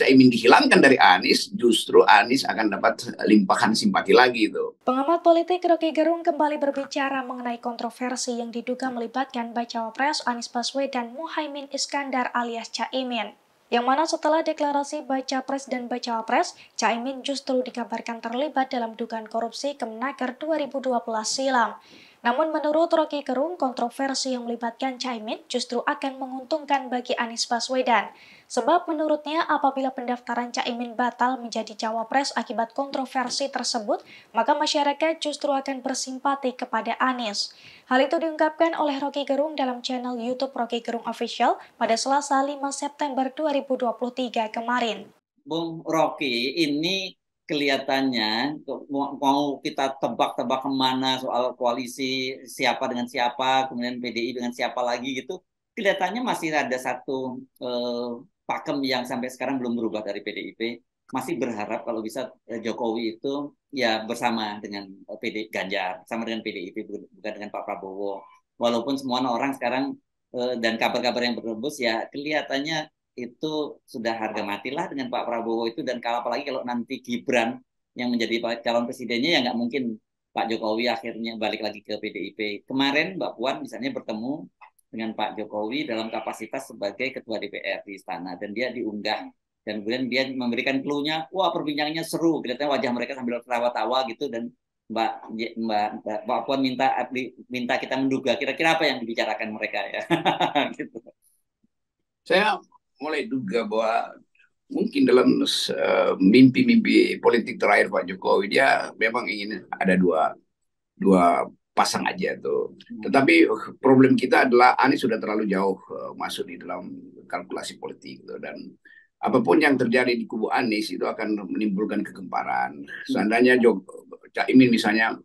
Caimin dihilangkan dari Anies, justru Anies akan dapat limpahan simpati lagi itu. Pengamat politik Roky Gerung kembali berbicara mengenai kontroversi yang diduga melibatkan Bacawa Pres Anies Baswedan Muhaimin Iskandar alias Caimin. Yang mana setelah deklarasi Baca Pres dan Bacawa Pres, Caimin justru dikabarkan terlibat dalam dugaan korupsi Kemenaker 2012 silam. Namun menurut Roky Gerung, kontroversi yang melibatkan Caimin justru akan menguntungkan bagi Anies Baswedan. Sebab menurutnya apabila pendaftaran Caimin batal menjadi cawapres akibat kontroversi tersebut, maka masyarakat justru akan bersimpati kepada Anies. Hal itu diungkapkan oleh Roky Gerung dalam channel YouTube Roky Gerung Official pada Selasa 5 September 2023 kemarin. Bung Roky ini kelihatannya mau kita tebak-tebak kemana soal koalisi siapa dengan siapa, kemudian PDI dengan siapa lagi gitu, kelihatannya masih ada satu pakem yang sampai sekarang belum berubah dari PDIP, masih berharap kalau bisa Jokowi itu ya bersama dengan Ganjar, sama dengan PDIP, bukan dengan Pak Prabowo. Walaupun semua orang sekarang dan kabar-kabar yang berhembus ya kelihatannya itu sudah harga matilah dengan Pak Prabowo itu, dan apalagi kalau nanti Gibran yang menjadi calon presidennya ya nggak mungkin Pak Jokowi akhirnya balik lagi ke PDIP. Kemarin Mbak Puan misalnya bertemu dengan Pak Jokowi dalam kapasitas sebagai Ketua DPR di istana dan dia diunggah dan kemudian dia memberikan clue-nya, wah perbincangannya seru, kelihatannya wajah mereka sambil tertawa-tawa gitu, dan Mbak Puan minta kita menduga kira-kira apa yang dibicarakan mereka ya. Gitu. Saya mulai duga bahwa mungkin dalam mimpi-mimpi politik terakhir Pak Jokowi dia memang ingin ada dua pasang aja tuh. Tetapi problem kita adalah Anies sudah terlalu jauh masuk di dalam kalkulasi politik tuh, dan apapun yang terjadi di kubu Anies itu akan menimbulkan kegemparan. Seandainya Caimin misalnya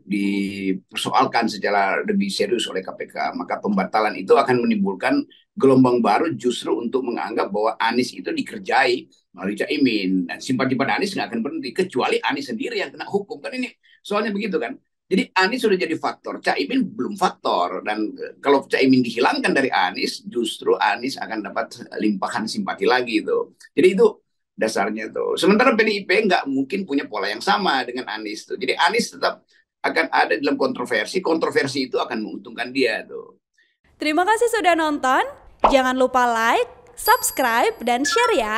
dipersoalkan secara lebih serius oleh KPK, maka pembatalan itu akan menimbulkan gelombang baru justru untuk menganggap bahwa Anies itu dikerjai melalui Caimin, dan simpati pada Anies nggak akan berhenti kecuali Anies sendiri yang kena hukum, kan ini soalnya begitu kan. Jadi Anies sudah jadi faktor, Caimin belum faktor, dan kalau Caimin dihilangkan dari Anies, justru Anies akan dapat limpahan simpati lagi itu. Jadi itu dasarnya tuh. Sementara PDIP nggak mungkin punya pola yang sama dengan Anies tuh. Jadi Anies tetap akan ada dalam kontroversi itu akan menguntungkan dia tuh. Terima kasih sudah nonton, jangan lupa like, subscribe, dan share ya.